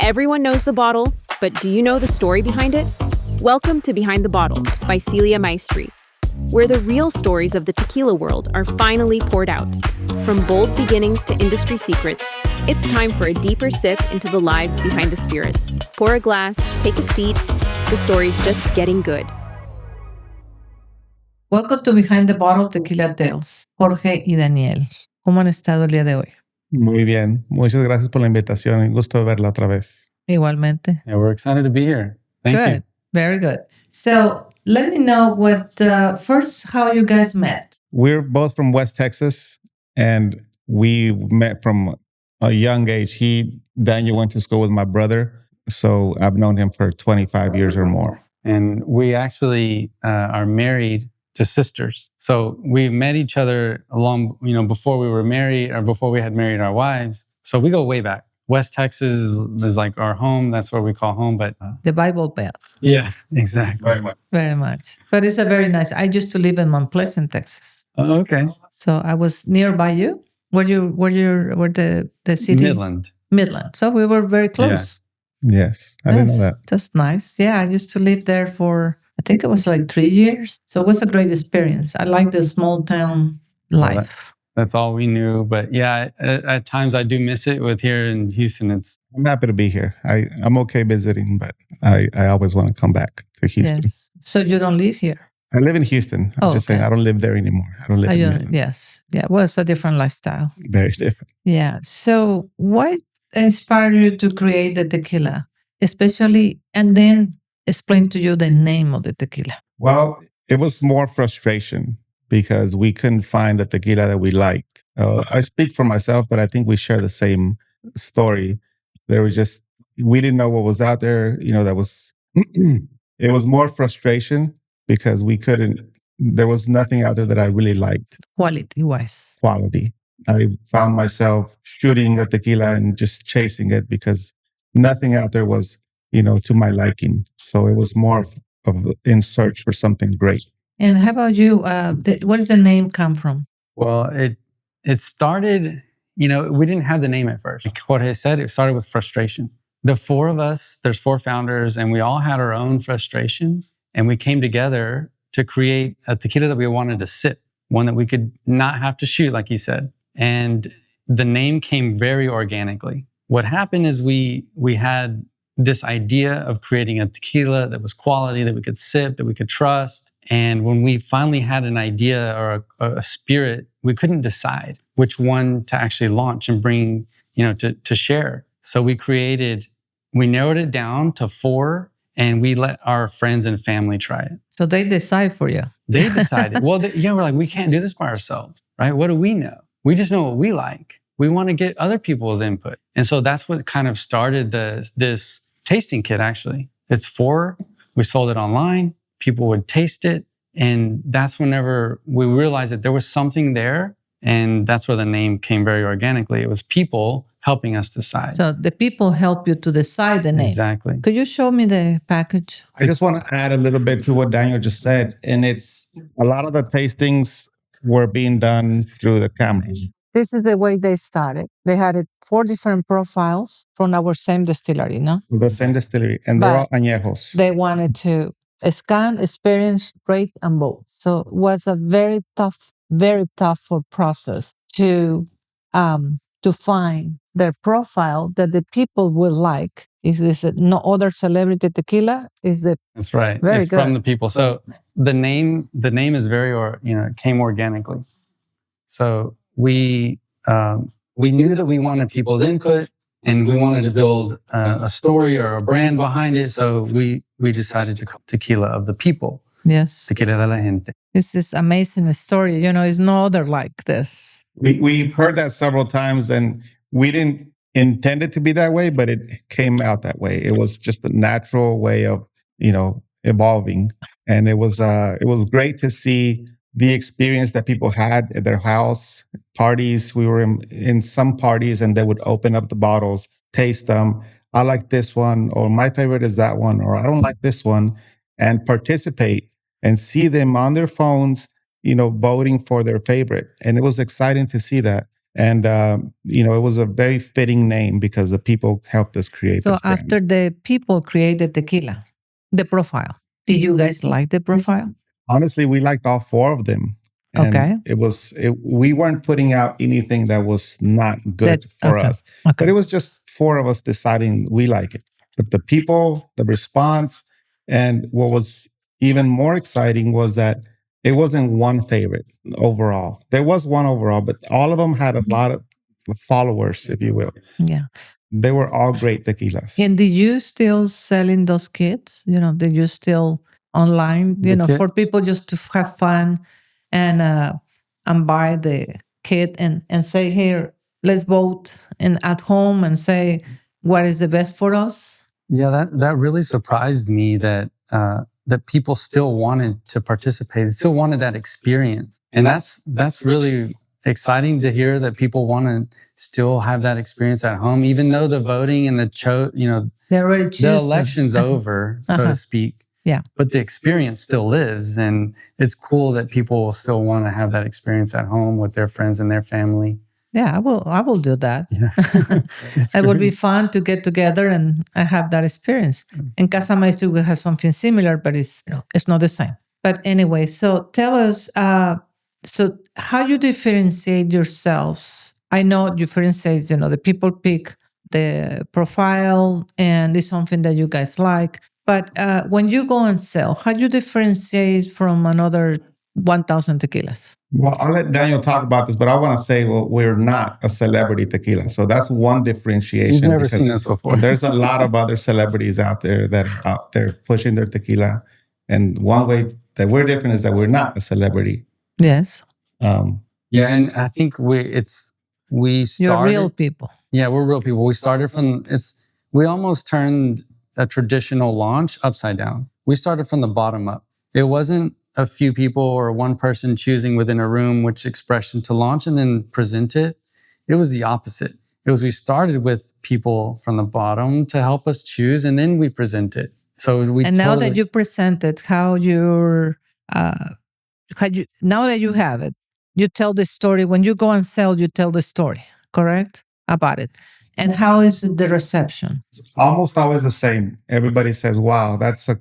Everyone knows the bottle, but do you know the story behind it? Welcome to Behind the Bottle by Maestri, where the real stories of the tequila world are finally poured out. From bold beginnings to industry secrets, it's time for a deeper sip into the lives behind the spirits. Pour a glass, take a seat. The story's just getting good. Welcome to Behind the Bottle Tequila Tales. Jorge y Daniel, ¿cómo han estado el día de hoy? Muy bien. Muchas gracias por la invitación. Un gusto verla otra vez. Igualmente. Yeah, we're excited to be here. Thank Good. you. Very good. So let me know first how you guys met. We're both from West Texas, and we met from a young age. Daniel went to school with my brother, so I've known him for 25 years or more. And we actually are married to sisters. So we met each other before we were married or before we had married our wives. So we go way back. West Texas is like our home. That's what we call home. But The Bible Belt. yeah, exactly. Very much. Very much. But it's a very nice. I used to live in Mount Pleasant, Texas. Oh, okay. So I was nearby you. Were the city? Midland. So we were very close. Yes, I didn't know that. That's nice. Yeah, I used to live there for, I think it was like 3 years. So it was a great experience. I like the small town life. That's all we knew. But yeah, at times I do miss it with here in Houston. I'm happy to be here. I'm okay visiting, but I always want to come back to Houston. Yes. So you don't live here? I live in Houston. I'm just saying I don't live there anymore. I don't live in Midland. Yes. Yeah. Well, it's a different lifestyle. Very different. Yeah. So what inspired you to create the tequila, especially, and then explain to you the name of the tequila? Well, it was more frustration because we couldn't find a tequila that we liked. I speak for myself, but I think we share the same story. We didn't know what was out there. It was more frustration because there was nothing out there that I really liked. Quality-wise. Quality. I found myself shooting a tequila and just chasing it because nothing out there was, to my liking. So it was more of in search for something great. And how about you? Where does the name come from? Well, it started, we didn't have the name at first. Like Jorge said, it started with frustration. The four of us, there's 4 founders, and we all had our own frustrations. And we came together to create a tequila that we wanted to sip, one that we could not have to shoot, like you said. And the name came very organically. What happened is we had this idea of creating a tequila that was quality, that we could sip, that we could trust. And when we finally had an idea or a spirit, we couldn't decide which one to actually launch and bring, to share. So we narrowed it down to 4, and we let our friends and family try it. So they decide for you. They decided. Well, we're like, we can't do this by ourselves, right? What do we know? We just know what we like. We want to get other people's input. And so that's what kind of started this tasting kit, actually. It's 4. We sold it online. People would taste it. And that's whenever we realized that there was something there. And that's where the name came very organically. It was people helping us decide. So the people help you to decide the name. Exactly. Could you show me the package? I just want to add a little bit to what Daniel just said. And it's a lot of the tastings were being done through the camera. This is the way they started. They had 4 different profiles from our same distillery, no? The same distillery. And they're all añejos. They wanted to scan, experience, rate, and vote. So it was a very tough process to find their profile that the people will like. Is this no other celebrity tequila? That's right. Very it's good. From the people. So the name is very, it came organically. So we knew that we wanted people's input, and we wanted to build a story or a brand behind it. So we decided to call Tequila of the people. Yes. Tequila de la gente. This is amazing story. It's no other like this. We've heard that several times, and we didn't intend it to be that way, but it came out that way. It was just a natural way of, evolving. And it was great to see the experience that people had at their house parties. We were in some parties, and they would open up the bottles, taste them. I like this one, or my favorite is that one, or I don't like this one, and participate and see them on their phones, voting for their favorite. And it was exciting to see that. And it was a very fitting name because the people helped us create So this brand. after the people created tequila, the profile, did you guys like the profile? Honestly, we liked all four of them. And Okay. we weren't putting out anything that was not good for us. Okay. But it was just four of us deciding we like it. But the people, the response, and what was even more exciting was that it wasn't one favorite overall. There was one overall, but all of them had a lot of followers, if you will. Yeah. They were all great tequilas. And did you still selling those kits? Did you still online, for people just to have fun and buy the kit and say, here, let's vote and at home and say what is the best for us? Yeah, that really surprised me that that people still wanted to participate, still wanted that experience, and that's really exciting to hear that people want to still have that experience at home, even though the voting and they already the election's over, so to speak. Yeah. But the experience still lives, and it's cool that people still want to have that experience at home with their friends and their family. Yeah, I will do that. Yeah. It would be fun to get together and have that experience. In Casa Maestri, we have something similar, but it's not the same. But anyway, so tell us, so how you differentiate yourselves? I know differentiate, the people pick the profile and it's something that you guys like. But when you go and sell, how do you differentiate from another 1,000 tequilas? Well, I'll let Daniel talk about this, but I want to say, we're not a celebrity tequila. So that's one differentiation. You've never seen us before. There's a lot of other celebrities out there that are out there pushing their tequila. And one way that we're different is that we're not a celebrity. Yes. Yeah, and I think we started. You're real people. Yeah, we're real people. We started we almost turned a traditional launch upside down. We started from the bottom up. It wasn't a few people or one person choosing within a room which expression to launch and then present it. It was the opposite. It was we started with people from the bottom to help us choose, and then we present it. So now that you present it, now that you have it, you tell the story. When you go and sell, you tell the story, correct? About it. And how is the reception? It's almost always the same. Everybody says, wow, that's a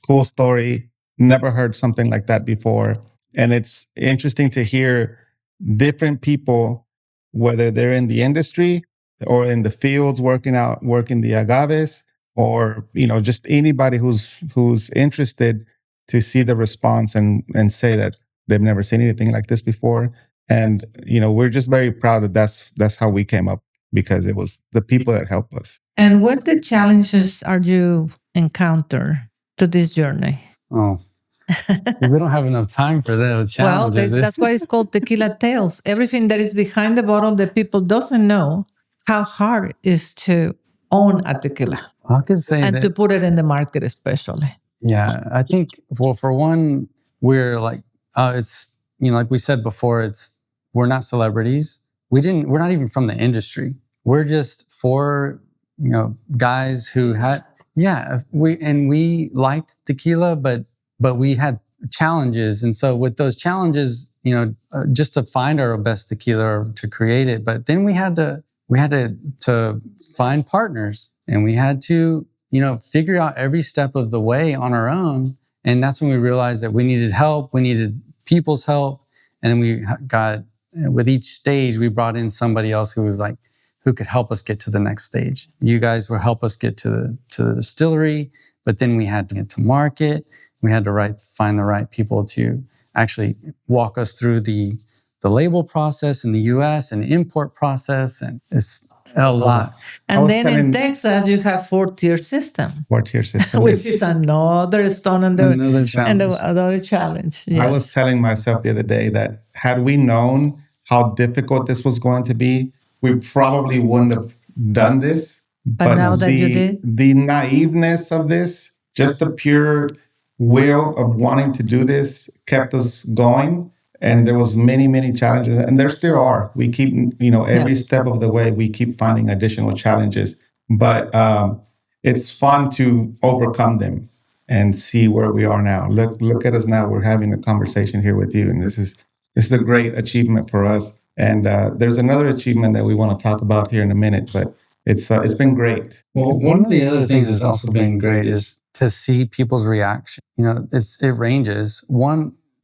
cool story. Never heard something like that before. And it's interesting to hear different people, whether they're in the industry or in the fields working the agaves, or just anybody who's interested to see the response and say that they've never seen anything like this before. And we're just very proud that that's how we came up, because it was the people that helped us. And what the challenges are you encounter to this journey? Oh, we don't have enough time for that challenge. Well, that's why it's called Tequila Tales. Everything that is behind the bottle that people doesn't know how hard it is to own a tequila. I could say and to put it in the market, especially. Yeah, I think for one, we're like it's like we said before, we're not celebrities. We're not even from the industry. We're just four guys who had we liked tequila, but we had challenges, and so with those challenges, just to find our best tequila or to create it, but then we had to find partners, and we had to figure out every step of the way on our own. And that's when we realized that we needed help. We needed people's help, and then we got with each stage we brought in somebody else who could help us get to the next stage. You guys will help us get to the distillery, but then we had to get to market. We had to find the right people to actually walk us through the label process in the US and the import process, and it's a lot. And then in Texas, you have 4-tier system. 4-tier system. Which is another stone another challenge. Another challenge. Yes. I was telling myself the other day that had we known how difficult this was going to be, we probably wouldn't have done this. But now that you did? The naiveness of this, just the pure will of wanting to do this kept us going. And there was many, many challenges, and there still are. We keep, every step of the way, we keep finding additional challenges. But it's fun to overcome them and see where we are now. Look at us now. We're having a conversation here with you, and this is a great achievement for us. And there's another achievement that we want to talk about here in a minute, but it's been great. Well, one of the other things that's also been great is to see people's reaction. You know, it ranges.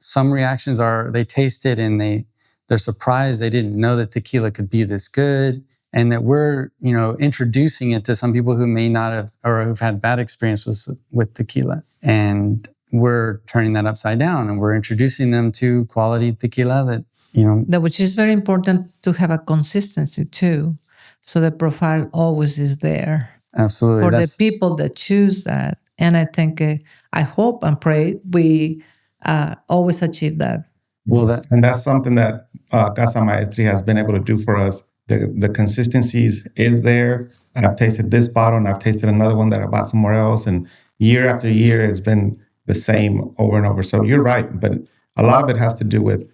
Some reactions are they taste it and they're surprised they didn't know that tequila could be this good, and that we're introducing it to some people who may not have or who've had bad experiences with tequila, and we're turning that upside down and we're introducing them to quality tequila that which is very important to have a consistency too. So the profile always is there. Absolutely. For the people that choose that. And I think, I hope and pray we always achieve that. Well, and that's something that Casa Maestri has been able to do for us. The consistencies is there. I've tasted this bottle and I've tasted another one that I bought somewhere else. And year after year, it's been the same over and over. So you're right. But a lot of it has to do with,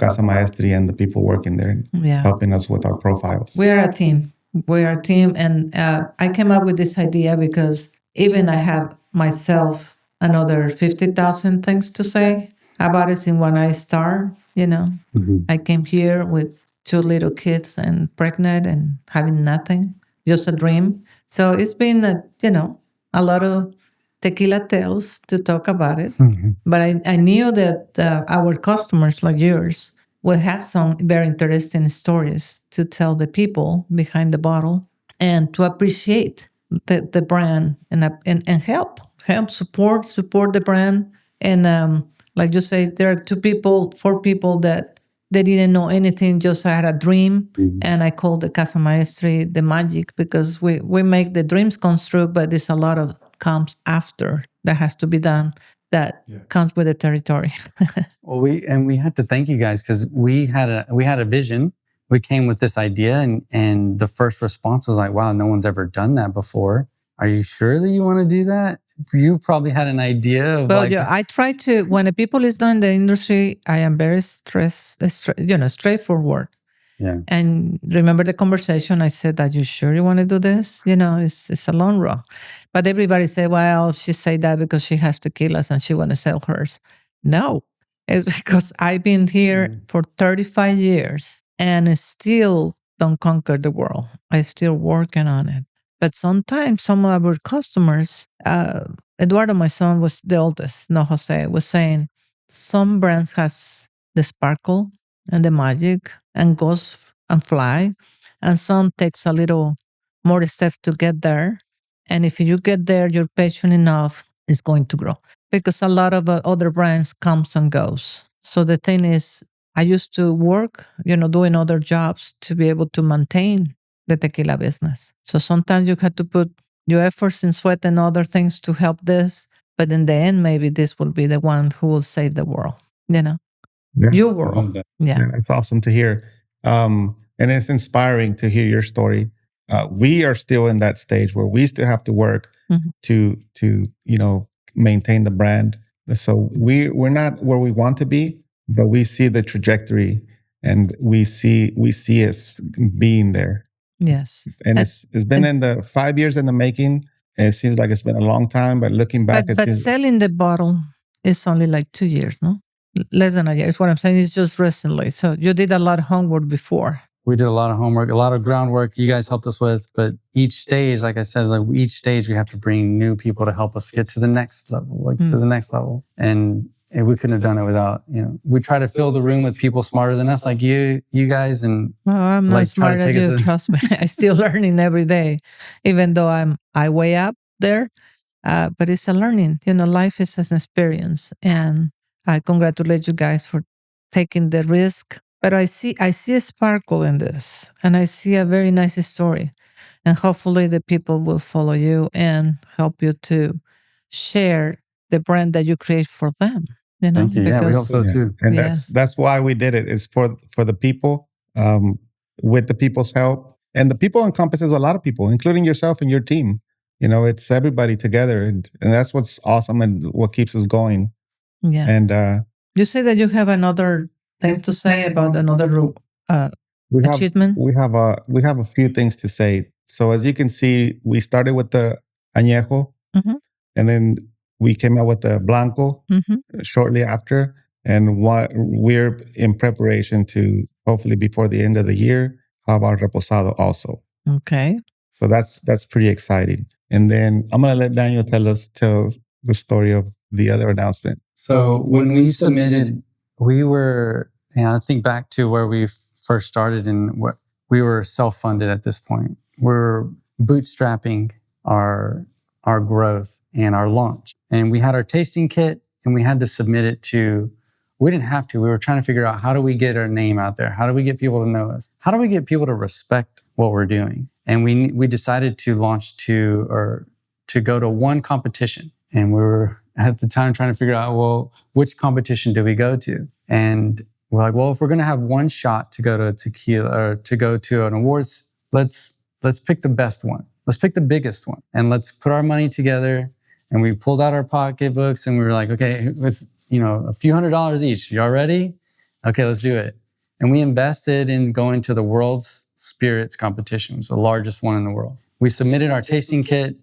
Casa Maestri and the people working there helping us with our profiles. We are a team. We are a team. And I came up with this idea because even I have myself another 50,000 things to say about it since when I start, I came here with 2 little kids and pregnant and having nothing, just a dream. So it's been, a lot of tequila tales to talk about it. But I knew that our customers like yours will have some very interesting stories to tell the people behind the bottle and to appreciate the brand and help support the brand. And like you say, there are 4 people that they didn't know anything, just had a dream. And I call the Casa Maestri the magic because we make the dreams come true, but there's a lot of comes after that has to be done that comes with the territory. Well, we had to thank you guys because we had a vision. We came with this idea and the first response was like, wow, no one's ever done that before. Are you sure that you want to do that? You probably had an idea of I try to, when the people is done in the industry, I am very straightforward. Yeah. And remember the conversation, I said, are you sure you want to do this? It's a long run. But everybody said, well, she said that because she has tequilas and she want to sell hers. No, it's because I've been here for 35 years and I still don't conquer the world. I still working on it. But sometimes some of our customers, Eduardo, my son, was the oldest, no Jose, was saying some brands has the sparkle and the magic and goes and fly, and some takes a little more steps to get there. And if you get there, you're patient enough, it's going to grow. Because a lot of other brands comes and goes. So the thing is, I used to work, doing other jobs to be able to maintain the tequila business. So sometimes you have to put your efforts in sweat and other things to help this. But in the end, maybe this will be the one who will save the world, your world. Yeah. It's awesome to hear. And it's inspiring to hear your story. We are still in that stage where we still have to work to maintain the brand. So we're not where we want to be, but we see the trajectory and we see us being there. Yes. And it's been in the 5 years in the making. And it seems like it's been a long time, but looking back, but selling the bottle is only like 2 years, no? Less than a year is what I'm saying. It's just recently. So you did a lot of homework before. We did a lot of homework, a lot of groundwork you guys helped us with. But each stage, like I said, each stage we have to bring new people to help us get to the next level, to the next level. And we couldn't have done it without, we try to fill the room with people smarter than us, like you guys. And well, I'm not smarter than you, trust me. I'm still learning every day, even though I way up there. But it's a learning, life is an experience. And I congratulate you guys for taking the risk. But I see a sparkle in this, and I see a very nice story. And hopefully the people will follow you and help you to share the brand that you create for them. Thank you. Yeah, we hope so too. And that's why we did it. It's for the people, with the people's help. And the people encompasses a lot of people, including yourself and your team. It's everybody together. And that's what's awesome and what keeps us going. Yeah. And you say that you have another thing to say about another achievement? We have a few things to say. So as you can see, we started with the añejo, and then we came out with the blanco shortly after, and we're in preparation to hopefully before the end of the year, have our reposado also. Okay. So that's pretty exciting. And then I'm gonna let Daniel tell the story of the other announcement. So when we submitted, we were, I think back to where we first started, and what we were self-funded at this point. We're bootstrapping our growth and our launch. And we had our tasting kit, and we had to submit it to, we didn't have to. We were trying to figure out, how do we get our name out there? How do we get people to know us? How do we get people to respect what we're doing? And we decided to launch to go to one competition. And we were at the time trying to figure out, well, which competition do we go to? And we're like, well, if we're going to have one shot to go to tequila or to go to an awards, let's pick the best one. Let's pick the biggest one, and let's put our money together. And we pulled out our pocketbooks, and we were like, okay, it's a few $100s each. Y'all ready? Okay, let's do it. And we invested in going to the World's Spirits competition. It was the largest one in the world. We submitted our tasting kit,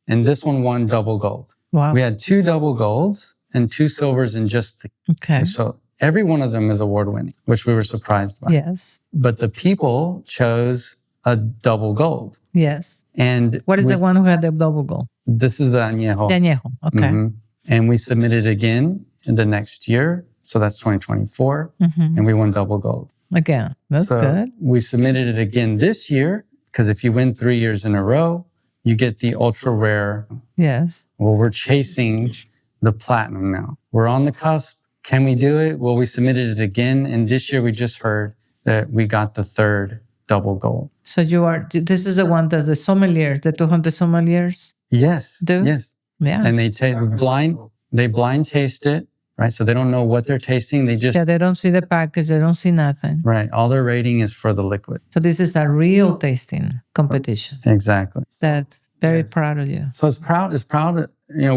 and this one won double gold. Wow. We had 2 double golds and 2 silvers in just Okay. so every one of them is award winning, which we were surprised by. Yes. But the people chose a double gold. Yes. And What is the one who had the double goal? this is the añejo. The añejo. Okay. Mhm. And we submitted again in the next year. So that's 2024. Mhm. And we won double gold. Again, that's So good. we submitted it again this year, because if you win 3 years in a row, you get the ultra rare. Yes. Well, we're chasing the platinum now. We're on the cusp. Can we do it? Well, we submitted it again. And this year we just heard that we got the 3rd double gold. So this is the one that the sommeliers, the 200 sommeliers Yes. do? Yes. Yeah. And they blind taste it, right? So they don't know what they're tasting. They just, Yeah, they don't see the package, they don't see nothing. right. All their rating is for the liquid. So this is a real tasting competition. Exactly. That's very proud of you. So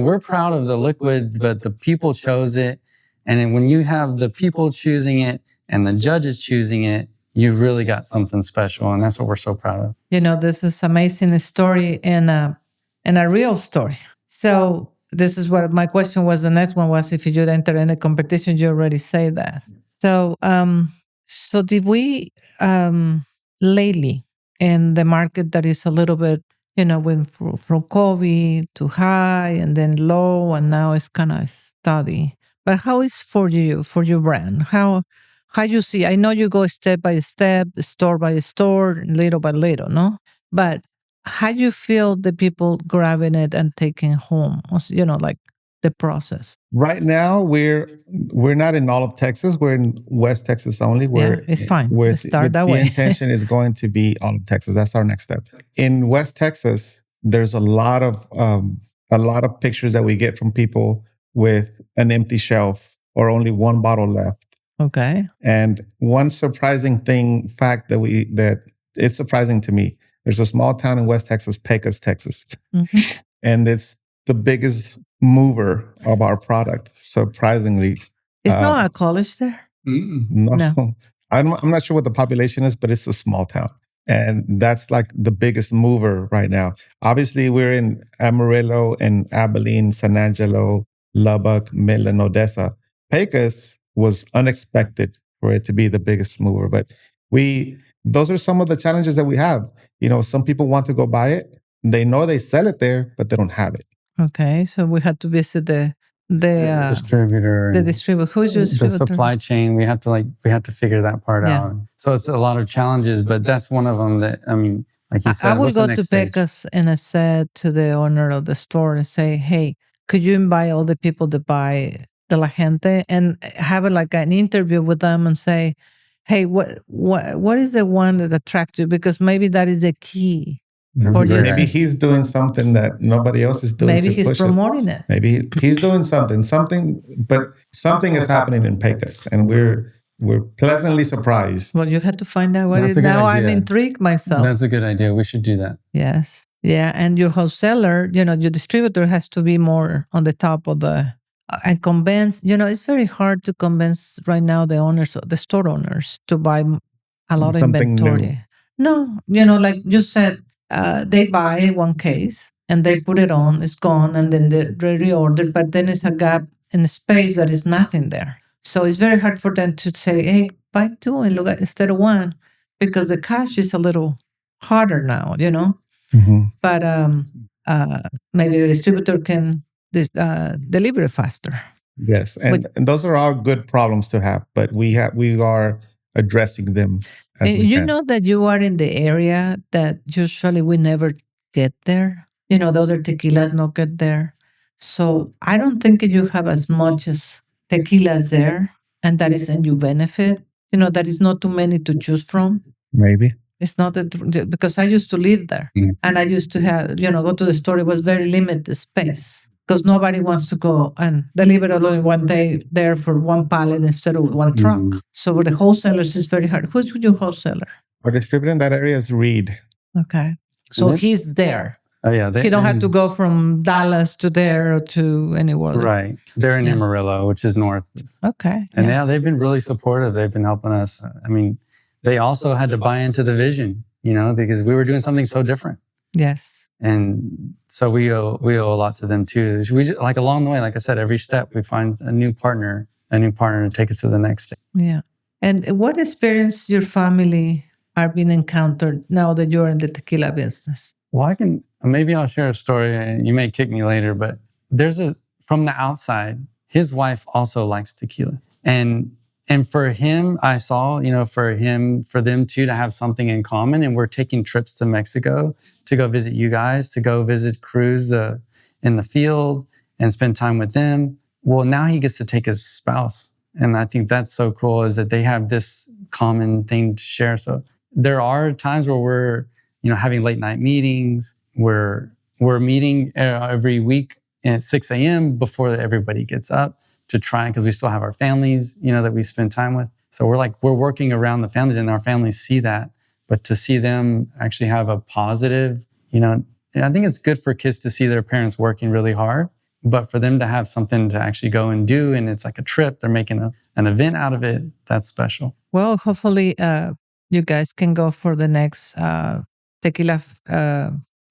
we're proud of the liquid, but the people chose it. And then when you have the people choosing it and the judges choosing it, you've really got something special. And that's what we're so proud of. This is amazing story and a real story. So this is what my question was. The next one was, if you would enter any competition. You already say that. So so did we lately in the market that is a little bit, went from COVID to high and then low, and now it's kind of steady. But how is for you, for your brand? How you see? I know you go step by step, store by store, little by little, no? But how you feel the people grabbing it and taking home? Like the process. Right now, we're not in all of Texas. We're in West Texas only. It's fine. Let's start that the way. intention is going to be all of Texas. That's our next step. In West Texas, there's a lot of pictures that we get from people with an empty shelf or only one bottle left. Okay. And one surprising fact that it's surprising to me. There's a small town in West Texas, Pecos, Texas, and it's the biggest mover of our product. Surprisingly, it's not a college there. No. I'm not sure what the population is, but it's a small town, and that's like the biggest mover right now. Obviously, we're in Amarillo and Abilene, San Angelo, Lubbock, Midland, Odessa. Pecos was unexpected for it to be the biggest mover, but those are some of the challenges that we have. Some people want to go buy it. They know they sell it there, but they don't have it. Okay, so we had to visit the distributor. The distributor. Who's your distributor? The supply chain. We have to figure that part out. So it's a lot of challenges, but that's one of them that, like you said, I would go to Pecos and I said to the owner of the store and say, hey, could you invite all the people to buy the La Gente and have like an interview with them and say, hey, what is the one that attracts you? Because maybe that is the key. Maybe he's doing something that nobody else is doing. Maybe he's promoting it. Maybe he's doing something, but something is happening in Pecos, and we're pleasantly surprised. Well, you had to find out what it is. Now I'm intrigued myself. That's a good idea. We should do that. Yes. Yeah. And your wholesaler, your distributor has to be more on the top of and convince, it's very hard to convince right now the store owners to buy a lot of inventory. No, like you said, they buy one case and they put it on, it's gone, and then they reorder, but then it's a gap in the space that is nothing there. So it's very hard for them to say, hey, buy two and look at instead of one, because the cash is a little harder now, Mhm. But maybe the distributor can deliver it faster. Yes, and those are all good problems to have, but we are addressing them as we You can. know that you are in the area that usually we never get there. The other tequilas not get there. So I don't think you have as much as tequilas there, and that is in your benefit. That is not too many to choose from. Maybe. It's not that because I used to live there, and I used to have go to the store. It was very limited space because nobody wants to go and deliver only one day there for one pallet instead of one truck. So for the wholesalers, it's very hard. Who's your wholesaler? Our distributor in that area is Reed. Okay, so he's there. Oh yeah, He don't have to go from Dallas to there or to anywhere. Right, they're in Yeah. Amarillo, which is north. Okay, And yeah. they've been really supportive. They've been helping us. I mean, they also had to buy into the vision, because we were doing something so different. Yes. And so we owe a lot to them too. We just, like along the way, like I said, every step we find a new partner to take us to the next step. Yeah. And what experience your family are being encountered now that you're in the tequila business? Well, maybe I'll share a story and you may kick me later, but from the outside, his wife also likes tequila. And for him, I saw, for them two to have something in common. And we're taking trips to Mexico to go visit you guys, to go visit crews in the field and spend time with them. Well, now he gets to take his spouse. And I think that's so cool, is that they have this common thing to share. So there are times where we're, having late night meetings. We're meeting every week at 6 a.m. before everybody gets up to try, because we still have our families, that we spend time with. So we're working around the families, and our families see that. But to see them actually have a positive, I think it's good for kids to see their parents working really hard, but for them to have something to actually go and do, and it's like a trip, they're making an event out of it, that's special. Well, hopefully you guys can go for the next tequila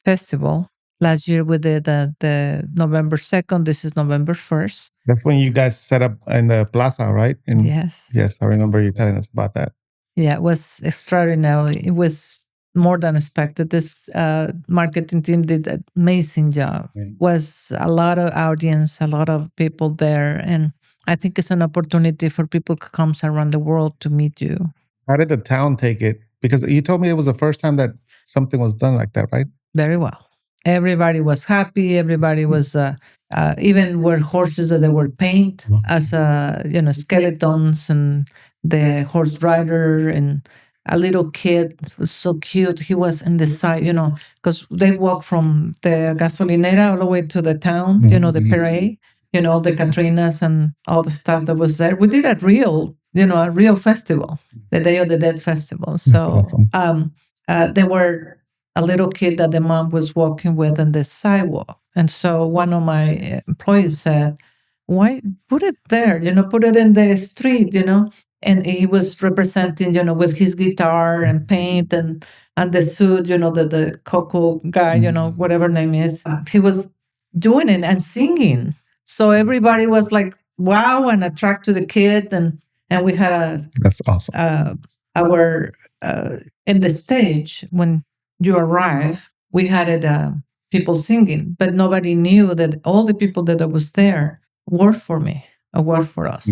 festival. Last year we did the November 2nd. This is November 1st. That's when you guys set up in the plaza, right? Yes. Yes, I remember you telling us about that. Yeah, it was extraordinary. It was more than expected. This marketing team did an amazing job. Right. Was a lot of audience, a lot of people there, and I think it's an opportunity for people who comes around the world to meet you. How did the town take it? Because you told me it was the first time that something was done like that, right? Very well. Everybody was happy. Everybody was even were horses that they were painted as skeletons, and the horse rider and a little kid was so cute. He was in the side, because they walk from the gasolinera all the way to the town, the parade, all the Katrinas and all the stuff that was there. We did a real festival, the Day of the Dead festival. So Awesome. there were a little kid that the mom was walking with on the sidewalk. And so one of my employees said, why put it there? Put it in the street, And he was representing, with his guitar and paint and the suit, the Coco guy, whatever name is. He was doing it and singing. So everybody was like, wow, and attracted the kid. And we had That's awesome. our in the stage when you arrive, we had people singing, but nobody knew that all the people that was there worked for me, or worked for us,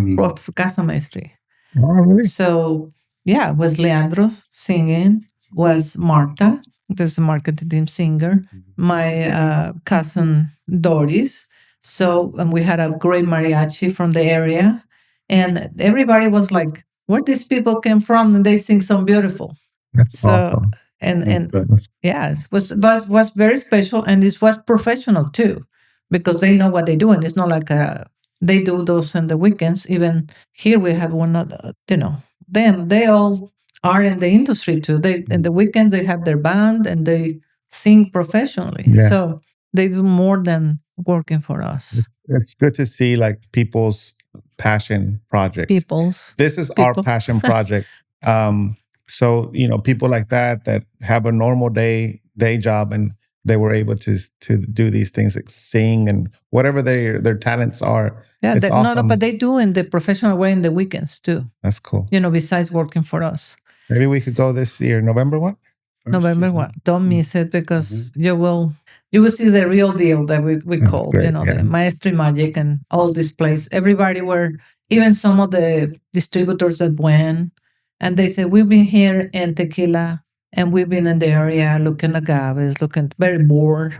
for Casa Maestri. Oh, really? So yeah, was Leandro singing, was Marta, this marketing team singer, my cousin Doris. So, and we had a great mariachi from the area, and everybody was like, where these people came from, and they sing so beautiful. That's So awesome. and That's- yes, was very special, and it was professional too, because they know what they do, and it's not like they do those on the weekends. Even here we have one, them. They all are in the industry too. They in the weekends they have their band and they sing professionally. Yeah. So they do more than working for us. It's good to see like people's passion projects. This is our People. passion project. So, people like that have a normal day job, and they were able to do these things, like sing and whatever their talents are. Yeah, It's no, awesome. but they do in the professional way in the weekends too. That's cool. Besides working for us. Maybe we could go this year, November what? November 1. Don't miss it because you will see the real deal that we call, great, the Maestri magic and all this place. Everybody were, even some of the distributors that went, and they said, we've been here in Tequila and we've been in the area looking agaves, looking very bored,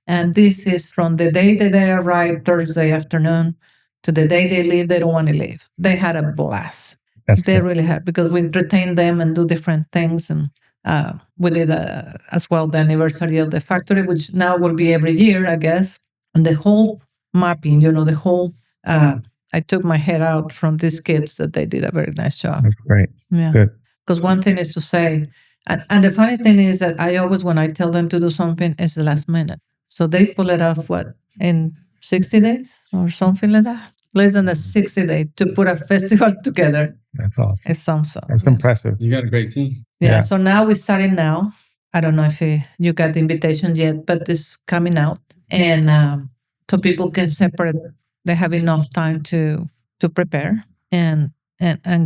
And this is from the day that they arrived Thursday afternoon to the day they leave, they don't want to leave. They had a blast. That's They great. really had, because we entertain them and do different things. And we did as well the anniversary of the factory, which now will be every year, I guess. And the whole mapping, the whole, I took my head out from these kids that they did a very nice job. That's great. Yeah. Good. Because one thing is to say, and the funny thing is that I always, when I tell them to do something, it's the last minute. So they pull it off, in 60 days or something like that? Less than 60 days to put a festival together. That's awesome. It sounds so. That's impressive. You got a great team. Yeah. So now we're starting now. I don't know if you got the invitation yet, but it's coming out. And so people can separate. They have enough time to prepare and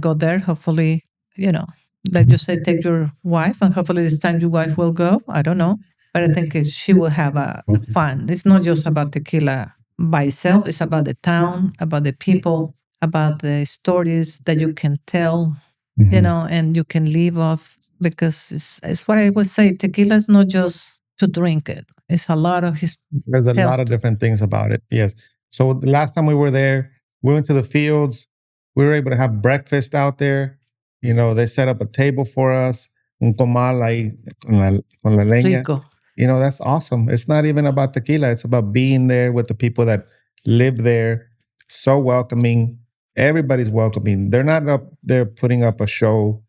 go there. Hopefully, like you say, take your wife, and hopefully this time your wife will go. I don't know. But I think she will have a fun. It's not just about tequila by itself. It's about the town, about the people, about the stories that you can tell, and you can live off, because it's what I would say. Tequila is not just to drink it. It's a lot of There's a lot of different things about it. Yes. So the last time we were there, we went to the fields. We were able to have breakfast out there. They set up a table for us, un comal ahí con la leña. Rico. That's awesome. It's not even about tequila. It's about being there with the people that live there. So welcoming. Everybody's welcoming. They're not up there putting up a show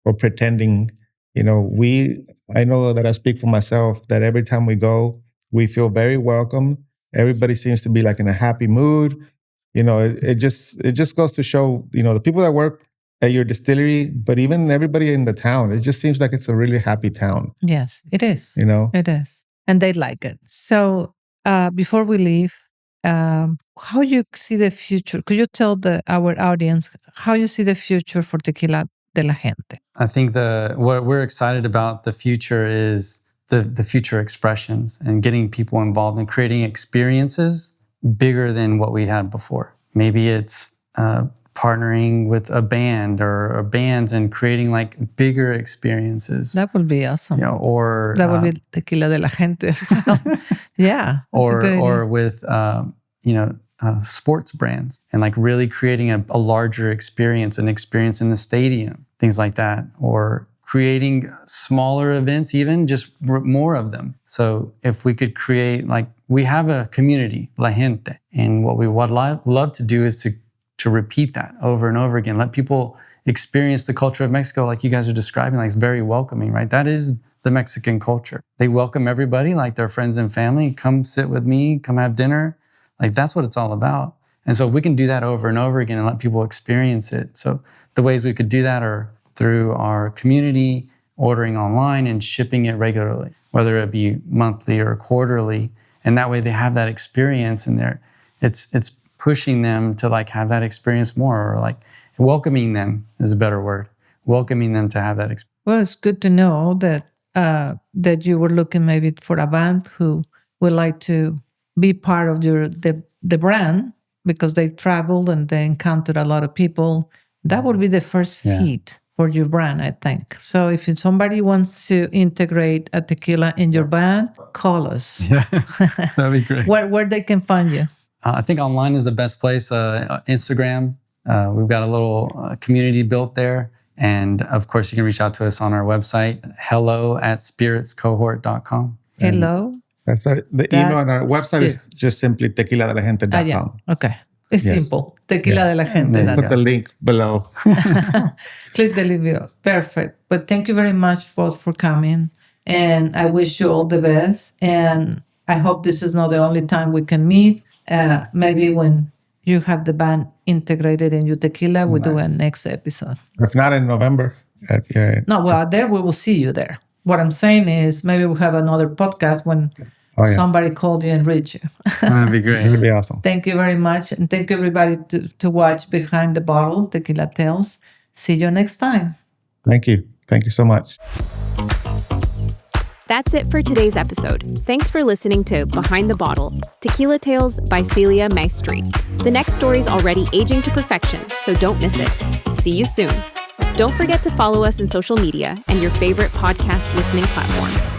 or pretending. I know that I speak for myself, that every time we go, we feel very welcome. Everybody seems to be like in a happy mood. It just goes to show, the people that work at your distillery, but even everybody in the town, it just seems like it's a really happy town. Yes, it is. It is. And they like it. So before we leave, how you see the future? Could you tell our audience how you see the future for Tequila de la Gente? I think what we're excited about the future is the future expressions and getting people involved and creating experiences bigger than what we had before. Maybe it's partnering with a band or bands and creating like bigger experiences. That would be awesome. Or that would be Tequila de la Gente as well. Yeah. Or with sports brands, and like really creating a larger experience, an experience in the stadium, things like that, or creating smaller events, even just more of them. So if we could create, like, we have a community, La Gente, and what we would love to do is to repeat that over and over again. Let people experience the culture of Mexico, like you guys are describing, like it's very welcoming, right? That is the Mexican culture. They welcome everybody, like their friends and family. Come sit with me, come have dinner. Like that's what it's all about. And so if we can do that over and over again and let people experience it. So the ways we could do that are through our community, ordering online and shipping it regularly, whether it be monthly or quarterly. And that way they have that experience in there. It's pushing them to like have that experience more, or like welcoming them is a better word. Welcoming them to have that experience. Well, it's good to know that you were looking maybe for a band who would like to be part of the brand, because they traveled and they encountered a lot of people. That would be the first feat for your brand, I think. So if somebody wants to integrate a tequila in your band, call us. Yeah, that'd be great. Where they can find you? I think online is the best place. Instagram, we've got a little community built there. And of course, you can reach out to us on our website, hello@spiritscohort.com. Hello? That's right. The email on our website is just simply tequiladelagente.com. Yeah. Okay. It's simple. Tequila de la Gente. Put the link below. Click the link below. Perfect. But thank you very much both for coming. And I wish you all the best. And I hope this is not the only time we can meet. Maybe when you have the band integrated in your tequila, we'll do a next episode. If not in November. No, well, there we will see you there. what I'm saying is maybe we'll have another podcast when Oh, yeah. somebody called you and reach you. That'd be It great. would be awesome. Thank you very much. And thank you everybody to watch Behind the Bottle, Tequila Tales. See you next time. Thank you. Thank you so much. That's it for today's episode. Thanks for listening to Behind the Bottle, Tequila Tales by Celia Maestri. The next story's already aging to perfection, so don't miss it. See you soon. Don't forget to follow us on social media and your favorite podcast listening platform.